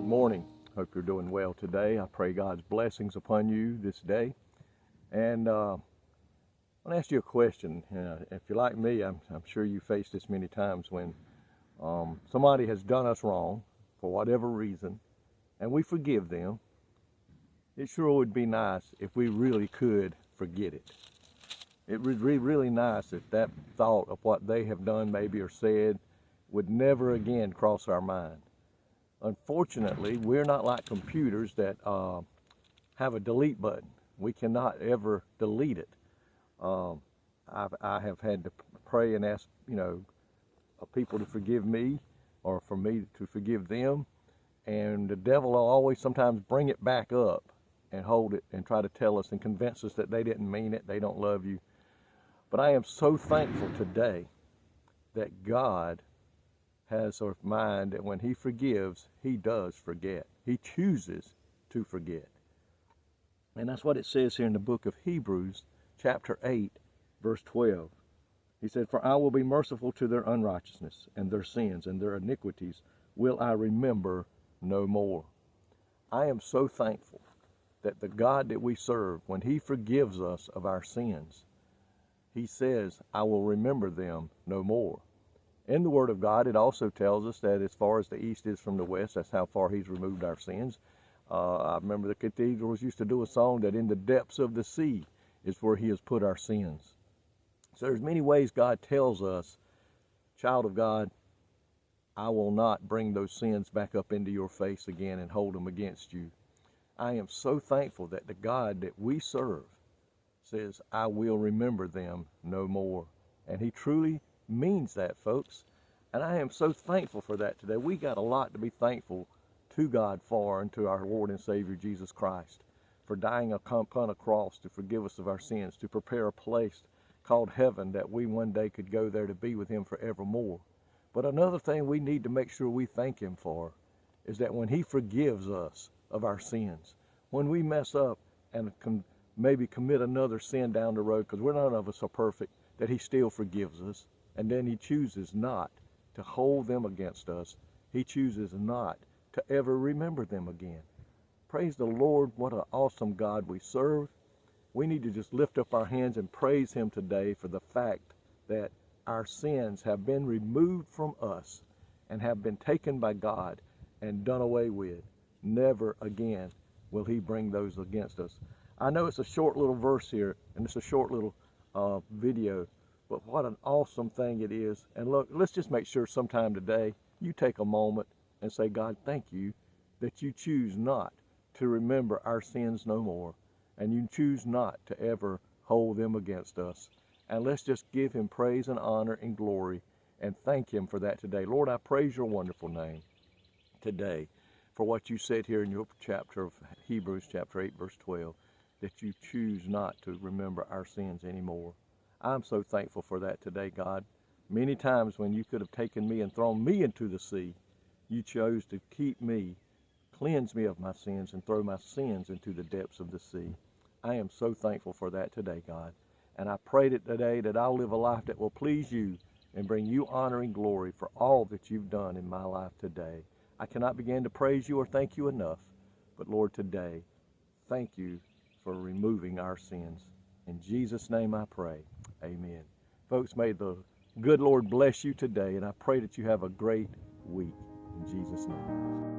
Good morning. Hope you're doing well today. I pray God's blessings upon you this day. And I want to ask you a question. If you're like me, I'm sure you faced this many times when somebody has done us wrong for whatever reason, and we forgive them. It sure would be nice if we really could forget it. It would be really nice if that thought of what they have done maybe or said would never again cross our mind. Unfortunately, we're not like computers that have a delete button. We cannot ever delete it. I have had to pray and ask, people to forgive me or for me to forgive them. And the devil will always sometimes bring it back up and hold it and try to tell us and convince us that they didn't mean it, they don't love you. But I am so thankful today that God has a mind that when he forgives, he does forget. He chooses to forget. And that's what it says here in the book of Hebrews, chapter 8, verse 12. He said, "For I will be merciful to their unrighteousness, and their sins and their iniquities will I remember no more." I am so thankful that the God that we serve, when he forgives us of our sins, he says, "I will remember them no more." In the Word of God, it also tells us that as far as the east is from the west, that's how far he's removed our sins. I remember the cathedrals used to do a song that in the depths of the sea is where he has put our sins. So there's many ways God tells us, child of God, I will not bring those sins back up into your face again and hold them against you. I am so thankful that the God that we serve says, I will remember them no more. And he truly means that, folks. And I am so thankful for that today. We got a lot to be thankful to God for and to our Lord and Savior Jesus Christ for dying upon a cross to forgive us of our sins, to prepare a place called heaven that we one day could go there to be with him forevermore. But another thing we need to make sure we thank him for is that when he forgives us of our sins, when we mess up and maybe commit another sin down the road, because none of us are perfect, that he still forgives us. And then he chooses not to hold them against us. He chooses not to ever remember them again. Praise the Lord. What an awesome God we serve. We need to just lift up our hands and praise him today for the fact that our sins have been removed from us and have been taken by God and done away with. Never again will he bring those against us. I know it's a short little verse here, and it's a short little video, but what an awesome thing it is. And look, let's just make sure sometime today you take a moment and say, God, thank you that you choose not to remember our sins no more, and you choose not to ever hold them against us. And let's just give him praise and honor and glory and thank him for that today. Lord, I praise your wonderful name today for what you said here in your chapter of Hebrews, chapter 8, verse 12, that you choose not to remember our sins anymore. I'm so thankful for that today, God. Many times when you could have taken me and thrown me into the sea, you chose to keep me, cleanse me of my sins, and throw my sins into the depths of the sea. I am so thankful for that today, God. And I pray that today that I'll live a life that will please you and bring you honor and glory for all that you've done in my life today. I cannot begin to praise you or thank you enough, but Lord, today, thank you for removing our sins. In Jesus' name I pray, amen. Folks, may the good Lord bless you today, and I pray that you have a great week. In Jesus' name.